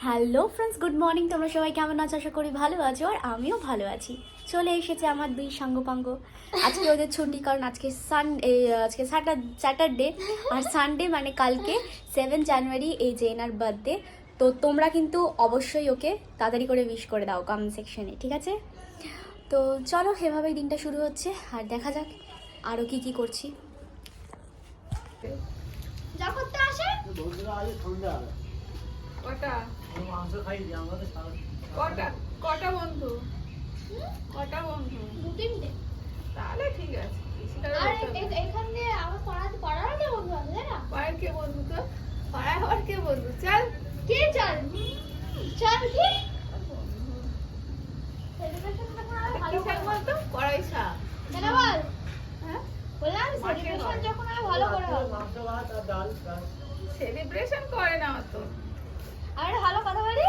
Hello friends, good morning. তোমরা সবাই কেমন আছো? আশা করি ভালো আছো, আর আমিও ভালো আছি। চলে এসেছে আমার দুই সাঙ্গপাঙ্গ। আজকে ওদের ছুটি, কারণ আজকে স্যাটারডে, আর সানডে মানে কালকে 7 জানুয়ারি এই যে এনার বার্থডে। তো তোমরা কিন্তু অবশ্যই ওকে তাড়াতাড়ি করে উইশ করে দাও কমেন্ট সেকশনে, ঠিক আছে? তো চলো, এভাবেই দিনটা শুরু হচ্ছে, আর দেখা যাক আরও কি কি করছি। যা করতে আসে কটা মাংস খাই যে আমাদের কটা কটা বন্ধু কটা বন্ধু? 2-3টে। তাহলে ঠিক আছে। আর এখান দিয়ে আমার পড়ার একটা বন্ধু আছে, তাই না? পাড়ার কে বন্ধু? তো পাড়ায় আবার কে বন্ধু? চল কে চল চল কি সেলিব্রেশন যখন আমি ভালো কি শাক করে বলতো? কড়াই শাক। কেন বল? হ্যাঁ, বললাম সেলিব্রেশন যখন আমি ভালো করে হবে। মাংস ভাত আর ডাল সেলিব্রেশন করে না অত। আর একটা ভালো কথা বলি,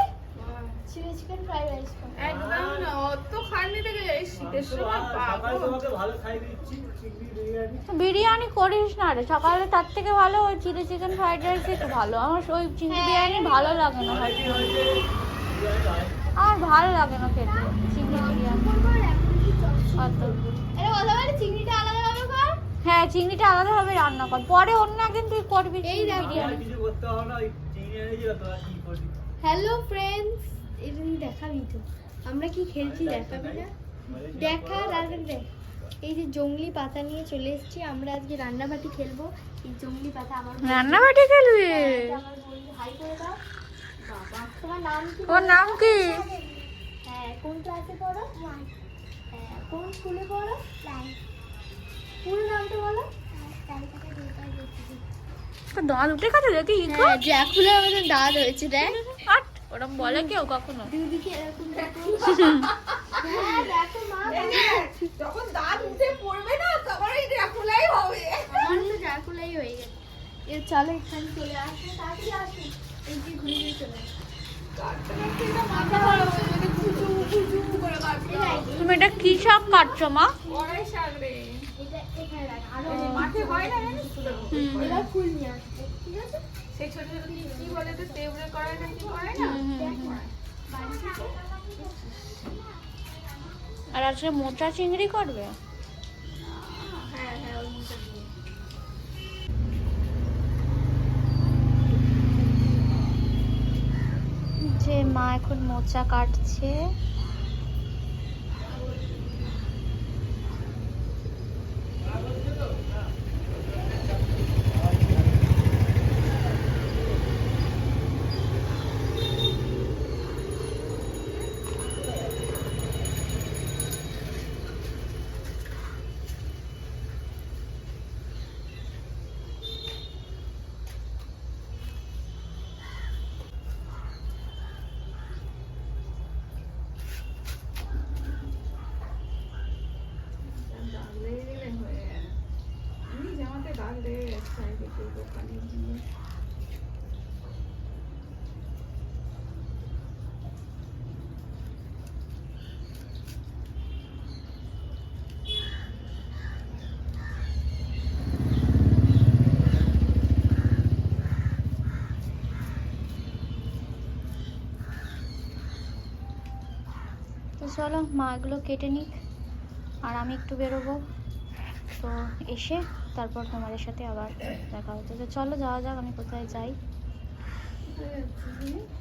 চিকেন ফ্রাইড রাইস কর। একদম না, অত খাননি থেকে যাই শীতের সময় সকালে পাবো। তোমাকে ভালো খাই দিচ্ছি চিংড়ি বিরিয়ানি। বিরিয়ানি করিস না রে সকালে, তার থেকে ভালো ওই চিলি চিকেন ফ্রাইড রাইসই তো ভালো। আমার ওই চিংড়ি বিরিয়ানি ভালো লাগে না, হয়েছে বিরিয়ানি হয়। আমার ভালো লাগে না খেতে চিংড়ি বিরিয়ানি অত। এটা কথা বলি, চিংড়িটা আলাদা ভাবে কর। হ্যাঁ, চিংড়িটা আলাদাভাবে রান্না কর, পরে অন্য একদিন তুই করবি এই চিংড়ি দেখো। আর বিরিয়ানি। কিছু করতে হবে না, ওই চিংড়ি এনে দিও তোরা কি করবি। হ্যালো ফ্রেন্ডস, এটা দেখাবি তো আমরা কি খেলছি, দেখাবি না? দেখা রাখবেন দেখ। এই যে জংলি পাতা নিয়ে চলে এসেছি আমরা, আজকে রান্নাবাটি খেলবো। এই জংলি পাতা আমার রান্নাবাটি খেলবি? আমার বন্ধু, হাই করে দাও। বাবা, তোমার নাম কি? ওর নাম কি? হ্যাঁ, কোন ক্লাসে পড়ো? হ্যাঁ, কোন স্কুলে পড়ো? পুরো নামটা বলো। তোর দাঁত উঠে গেছে দেখি ইকো। হ্যাঁ, জ্যাকুলা আমাদের দাঁত হয়েছে, দেখ। আট, ওরম বলে কেউ কখনো? দুদিকে এরকম দেখো। হ্যাঁ, দেখো মা, যখন দাঁত উঠে পড়বে না তখন এই ড্রাকুলাই হবে। আমার তো জ্যাকুলাই হয়ে গেছে। চলো এখানে চলে আসো, তাড়াতাড়ি আসো। এই যে ঘুরে ঘুরে চলে আসো। কাটতে কাটতে এটা মাথা খারাপ হয়ে যাবে, কুচু কুচু করে কাটতে হবে। তুমি এটা কি শাক কাটছো মা? কড়াই শাক রে। এটা এখানে রাখ, আরো এই যে মাঠে হয় না জানিস তো? এবার ফুল নিয়ে আসবে, ঠিক আছে? সেই ছোট ছোট কি বলে তো, টেবলে কড়াইটা কি করে না? বাড়ি থেকে আর আজকে মোচা চিংড়ি করবে? হ্যাঁ হ্যাঁ, ওই মুখটা দিয়ে। যে মা এখন মোচা কাটছে। দাগ লেগে গেলে হয়ে যায়। এমনি জামাতে দাগ লেগে গেছে একটু দোকানে গিয়ে। তো চলো, মা এগুলো কেটে নিক, আর আমি একটু বেরোবো। তো এসে তারপর তোমাদের সাথে আবার দেখা হচ্ছে। তো চলো যাওয়া যাক, আমি কোথায় যাই।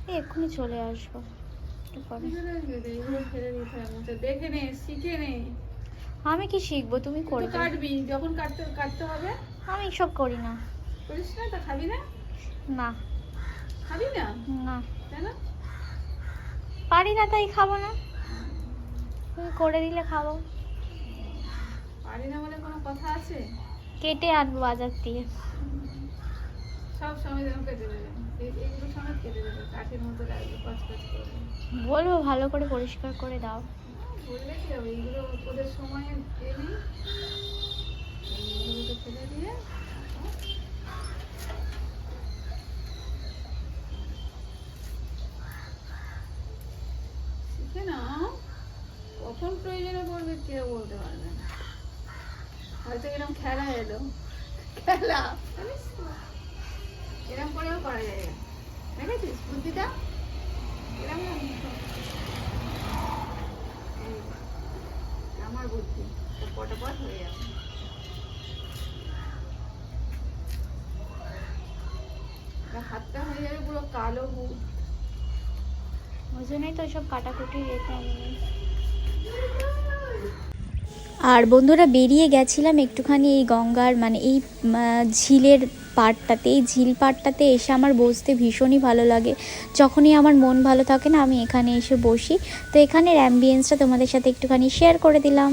এই এক্ষুনি চলে আসবো একটু পরে। এগুলো ফেলে দিতে হবে। দেখে নে, শিখে নে। আমি কি শিখবো, তুমি তো করবে। কাটবি, যখন কাটতে কাটতে হবে। আমি এসব করি না। করিস না তো খাবি না? না খাবি না না, কেন? পারি না তাই খাবো না। তুমি করে দিলে খাবো। পারি না বলে কোনো কথা আছে? কেটে আনবো বাজার থেকে। সব সময় যেন কেটে দেবে, এইগুলো সময় কেটে দেবে, কাঠের মতো লাগবে, কচ কচ করবে। বলবো ভালো করে পরিষ্কার করে দাও। বললে কি হবে? এইগুলো ওদের সময় এলি এইগুলোকে ফেলে দিয়ে শিখে নাও। কখন প্রয়োজনে পড়বে কেউ বলতে পারবে না। হয়তো এরকম খেলা এলো, খেলা জানিস তো? এরকম করেও করা যায়, দেখেছিস বুদ্ধিটা? কালো ভূত। ওই জন্যই তো সব কাটাকুটি রেখে আমি নেই। আর বন্ধুরা বেরিয়ে গেছিলাম একটুখানি এই গঙ্গার মানে এই ঝিলের পাড়টাতে। এই ঝিল পাড়টাতে এসে আমার বসতে ভীষণই ভালো লাগে। যখনই আমার মন ভালো থাকে না আমি এখানে এসে বসি। তো এখানের অ্যাম্বিয়েন্সটা তোমাদের সাথে একটুখানি শেয়ার করে দিলাম।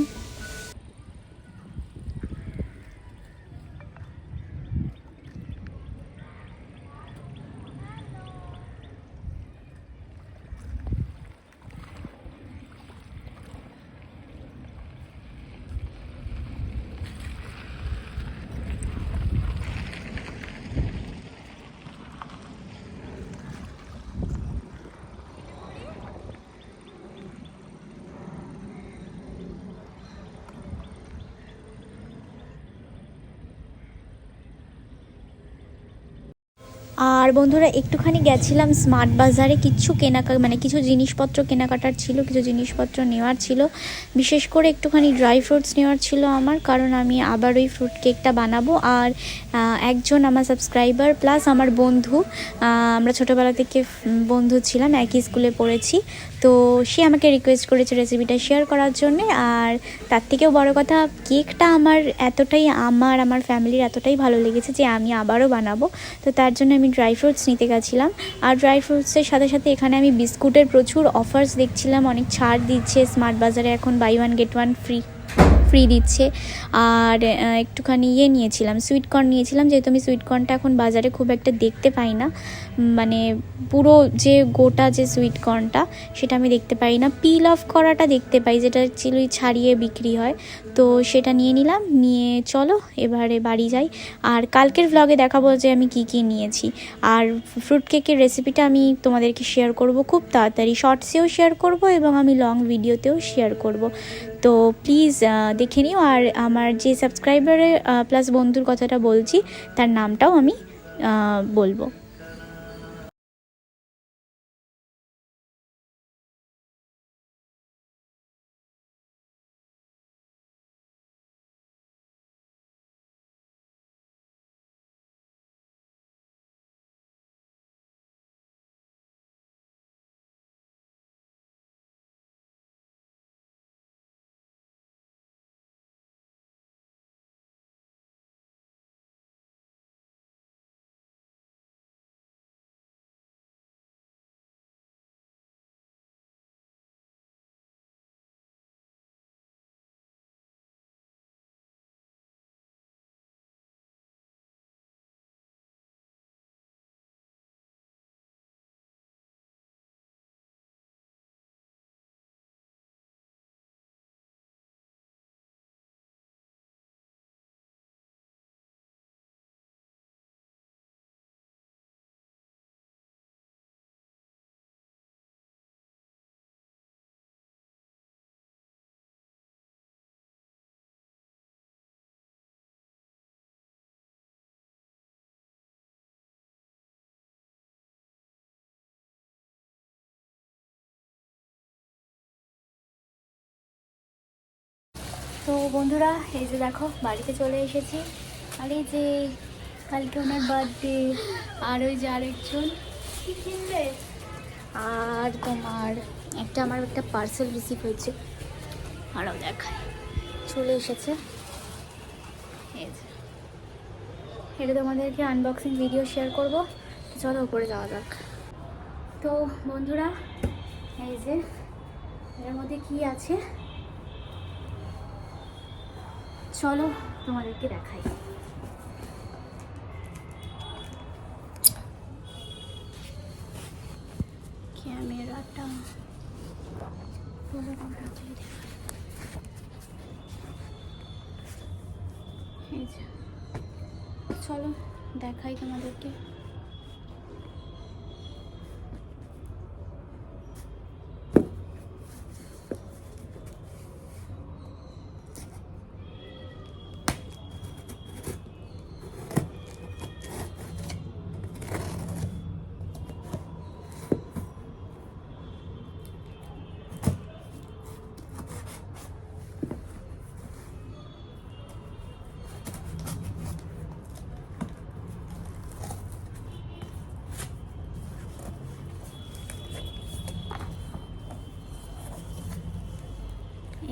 আর বন্ধুরা একটুখানি গেছিলাম স্মার্ট বাজারে, কিছু জিনিসপত্র কেনাকাটার ছিল, কিছু জিনিসপত্র নেওয়ার ছিল। বিশেষ করে একটুখানি ড্রাই ফ্রুটস নেওয়ার ছিল আমার, কারণ আমি আবার ওই ফ্রুট কেকটা বানাবো। আর একজন আমার সাবস্ক্রাইবার প্লাস আমার বন্ধু, আমরা ছোটোবেলা থেকে বন্ধু ছিলাম, একই স্কুলে পড়েছি, তো সে আমাকে রিকোয়েস্ট করেছে রেসিপিটা শেয়ার করার জন্যে। আর তার থেকেও বড় কথা, কেকটা আমার আমার ফ্যামিলির এতটাই ভালো লেগেছে যে আমি আবারও বানাবো। তো তার জন্য আমি ড্রাই ফ্রুটস নিতে গেছিলাম। আর ড্রাই ফ্রুটসের সাথে সাথে এখানে আমি বিস্কুটের প্রচুর অফার্স দেখছিলাম, অনেক ছাড় দিচ্ছে স্মার্ট বাজারে, এখন বাই 1 get 1 ফ্রি দিচ্ছে। আর একটুখানি নিয়েছিলাম, সুইটকর্ন নিয়েছিলাম, যেহেতু আমি সুইটকর্নটা এখন বাজারে খুব একটা দেখতে পাই না, মানে পুরো যে গোটা যে সুইটকর্নটা সেটা আমি দেখতে পাই না, পিল অফ করাটা দেখতে পাই, যেটা চিলি ছাড়িয়ে বিক্রি হয়। তো সেটা নিয়ে নিলাম, নিয়ে চলো এবারে বাড়ি যাই। আর কালকের ভ্লগে দেখাবো যে আমি কি কি নিয়েছি। আর ফ্রুট কেকের রেসিপিটা আমি তোমাদেরকে শেয়ার করব খুব তাড়াতাড়ি, শর্টসেও শেয়ার করব এবং আমি লং ভিডিওতেও শেয়ার করব। তো প্লিজ দেখে নিও। আর আমার যে সাবস্ক্রাইবারের প্লাস বন্ধুর কথাটা বলছি, তার নামটাও আমি বলবো। তো বন্ধুরা এই যে দেখো বাড়িতে চলে এসেছি। আর এই যে কালকে ওনার বার্থডে, আর ওই যে আরেকজন কি কিনবে? আর তোমার আমার একটা পার্সেল রিসিভ হয়েছে, আরও দেখায় চলে এসেছে। এই যে এটা তোমাদেরকে আনবক্সিং ভিডিও শেয়ার করব। চলো উপরে যাওয়া যাক। তো বন্ধুরা এই যে এর মধ্যে কি আছে চলো তোমাদেরকে দেখাই। ক্যামেরাটা চলো দেখাই তোমাদেরকে।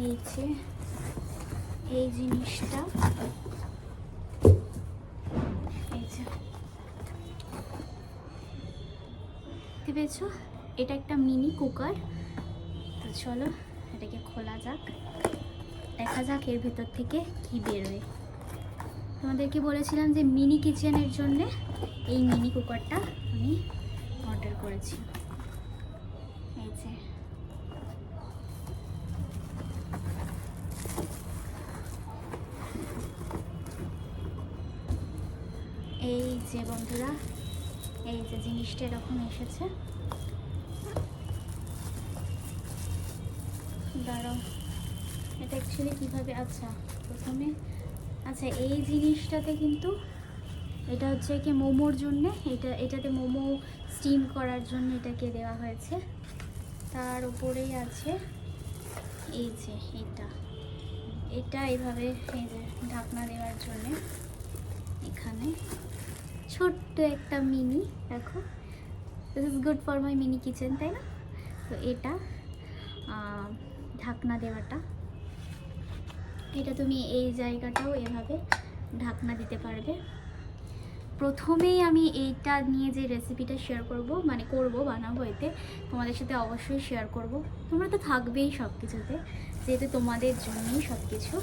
এই যে এই জিনিসটা, এই যে দেখতে পেয়েছো, এটা একটা মিনি কুকার। তো চলো এটাকে খোলা যাক, দেখা যাক এর ভেতর থেকে কি বেরোয়। তোমাদেরকে বলেছিলাম যে মিনি কিচেনের জন্যে এই মিনি কুকারটা আমি অর্ডার করেছি। এই যে এই যে বন্ধুরা, এই যে জিনিসটা এরকম এসেছে। দাঁড়াও, এটা অ্যাকচুয়ালি কীভাবে, আচ্ছা প্রথমে, আচ্ছা এই জিনিসটাতে কিন্তু এটা হচ্ছে কি মোমোর জন্য, এটাতে মোমো স্টিম করার জন্য এটাকে দেওয়া হয়েছে। তার উপরেই আছে এই যে এটা এইভাবে এই যে ঢাকনা দেওয়ার জন্য এখানে ছোট্ট একটা মিনি, দেখো this is good for my mini kitchen, তাই না? তো এটা ঢাকনা দেওয়াটা, এটা তুমি এই জায়গাটাও এভাবে ঢাকনা দিতে পারবে। প্রথমেই আমি এইটা নিয়ে যে রেসিপিটা শেয়ার করব, মানে বানাবো, এতে তোমাদের সাথে অবশ্যই শেয়ার করব। তোমরা তো থাকবেই সব কিছুতে, যেহেতু তোমাদের জন্যই সব কিছু।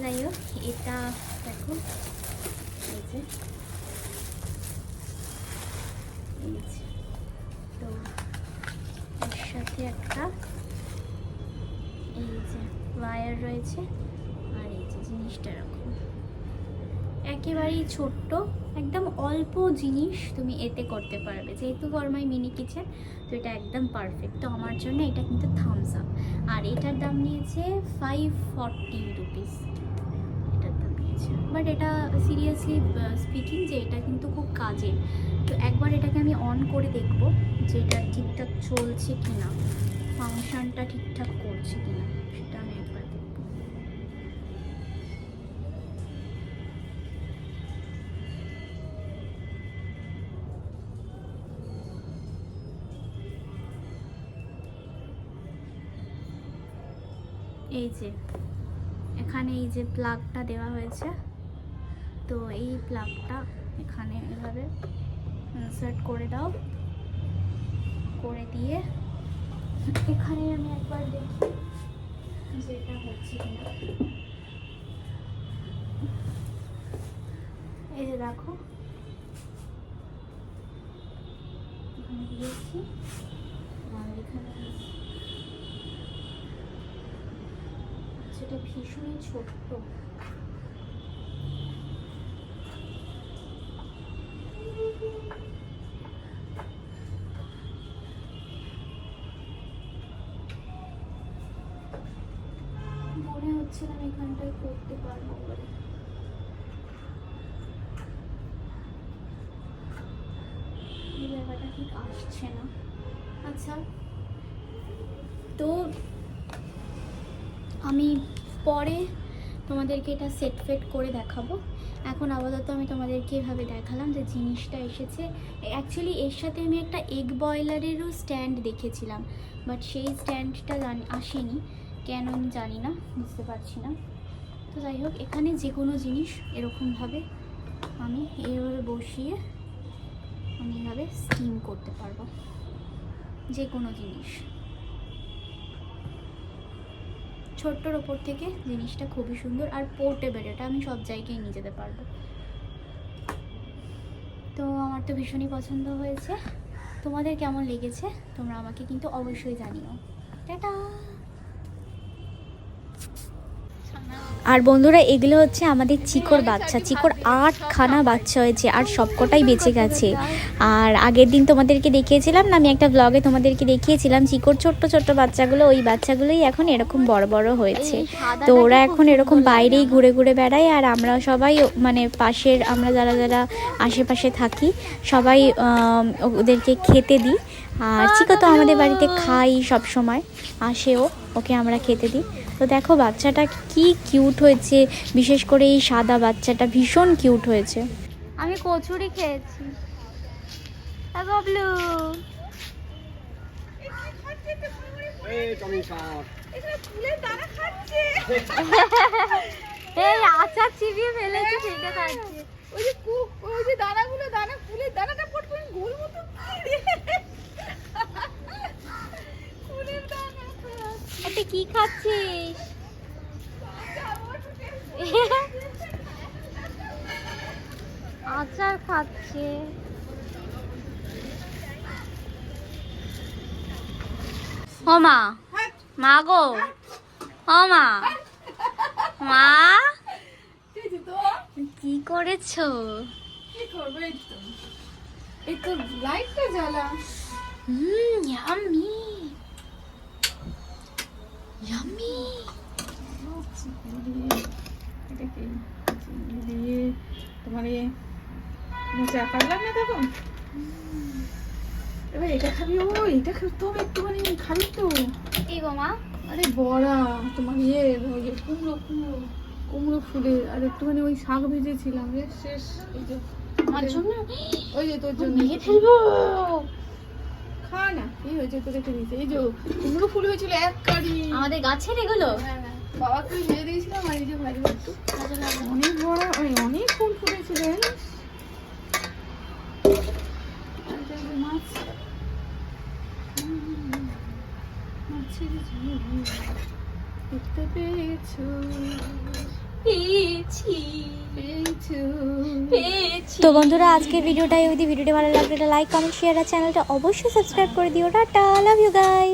যাই হোক, এটা দেখো এই যে তো এর সাথে একটা এই যে ওয়্যার রয়েছে, আর এই যে জিনিসটা এরকম একেবারেই ছোট্ট, একদম অল্প জিনিস তুমি এতে করতে পারবে। যেহেতু ফর মাই মিনি কিচেন, তো এটা একদম পারফেক্ট। তো আমার জন্য এটা কিন্তু থামস আপ। আর এটার দাম নিয়েছে 540 রুপিস, এটার দাম নিয়েছে। বাট এটা সিরিয়াসলি স্পিকিং যে এটা কিন্তু খুব কাজের। তো একবার এটাকে আমি অন করে দেখবো যে এটা ঠিকঠাক চলছে কিনা, ফাংশনটা ঠিকঠাক করছে কিনা, সেটা আমি একবার দেখবো। এই যে এখানে এই যে প্লাগটা দেওয়া হয়েছে, তো এই প্লাগটা এখানে এভাবে ইনসার্ট করে দাও, করে দিয়ে এখানে আমি একবার দেখি যে এটা হচ্ছে কিনা। এই যে দেখো এখানে দিয়েছি, আর এখানে সেটা ভীষণই ছোট্ট। মনে হচ্ছে না এখানটায় করতে পারবো বলে। এই জায়গাটা ঠিক আসছে না। আচ্ছা, তো আমি পরে তোমাদেরকে এটা সেট ফেট করে দেখাবো। এখন আপাতত আমি তোমাদেরকে এভাবে দেখালাম যে জিনিসটা এসেছে। অ্যাকচুয়ালি এর সাথে আমি একটা এগ বয়লারেরও স্ট্যান্ড দেখেছিলাম, বাট সেই স্ট্যান্ডটা আসেনি কেন আমি জানি না, বুঝতে পারছি না। তো যাই হোক, এখানে যে কোনো জিনিস এরকমভাবে আমি এইভাবে বসিয়ে আমি এভাবে স্টিম করতে পারবো, যে কোনো জিনিস। ছোট্টর ওপর থেকে জিনিসটা খুবই সুন্দর আর পোর্টেবল, এটা আমি সব জায়গায় নিয়ে যেতে পারবো। তো আমার তো ভীষণই পছন্দ হয়েছে। তোমাদের কেমন লেগেছে তোমরা আমাকে কিন্তু অবশ্যই জানিও। টাটা। আর বন্ধুরা, এগুলো হচ্ছে আমাদের চিকোর বাচ্চা। চিকোর 8খানা বাচ্চা হয়েছে, আর সবকটাই বেঁচে গেছে। আর আগের দিন তোমাদেরকে দেখিয়েছিলাম না, আমি একটা ব্লগে তোমাদেরকে দেখিয়েছিলাম চিকোর ছোট্ট ছোট্ট বাচ্চাগুলো, ওই বাচ্চাগুলোই এখন এরকম বড় বড় হয়েছে। তো ওরা এখন এরকম বাইরেই ঘুরে ঘুরে বেড়ায়, আর আমরা সবাই মানে পাশের, আমরা যারা যারা আশেপাশে থাকি সবাই ওদেরকে খেতে দিই। আর চিকো তো আমাদের বাড়িতে খাই সব সময়, আসেও, ওকে আমরা খেতে দিই। তো দেখো বাচ্চাটা কি কিউট হয়েছে, বিশেষ করে এই সাদা বাচ্চাটা ভীষণ কিউট হয়েছে। আমি কচুরি খেয়েছি। বাবলু এই টমি শট এখানে ফুলের দানা খাচ্ছে। এই আচার চিবিয়ে ফেলেছে সেটা খাচ্ছে। ওই যে দানাগুলো, ফুলের দানাটা পট করে গোল মতো ফুলের দানা খাচ্ছে। এটা কি খাচ্ছিস? আচার খাচ্ছে। ও মা, মা গো, ও মা, মা কি করেছো? কি করবে? এই তো লাইটটা জ্বালা। Yummy yummy. এটা কি চিংড়ি দিয়ে তোমার মোচা কাটলাম না তখন। এবার এটা খাবি? ও এটা খাবি তো, একটুখানি খাবি তো। কি গো মা? আরে বড়া তোমার ওই যে কুমড়ো ফুলের, আর একটুখানি ওই শাক ভেজেছিলাম রে শেষ। এই যে আমার জন্য? ওই যে তোর জন্য নিয়ে ফেলবো। খা না, কি হয়েছে তো রেখে দিয়েছে। এই যে কুমড়ো ফুল হয়েছিল এক কারি। আমাদের গাছের এগুলো? বাবাকে ভেজে দিয়েছিলাম, আর এই যে ভাজবো একটু। অনেক বড়, অনেক ফুল ফুটেছিল জানিস। আর এই যে মাছ, মাছের ঝোল দেখতে পেয়েছো? পেয়েছি। পেয়েছো? তো বন্ধুরা আজকের ভিডিওটাই অবধি। ভিডিওটা ভালো লাগলে একটা লাইক, কমেন্ট, শেয়ার আর চ্যানেলটা অবশ্যই সাবস্ক্রাইব করে দিও। Tata, love you guys.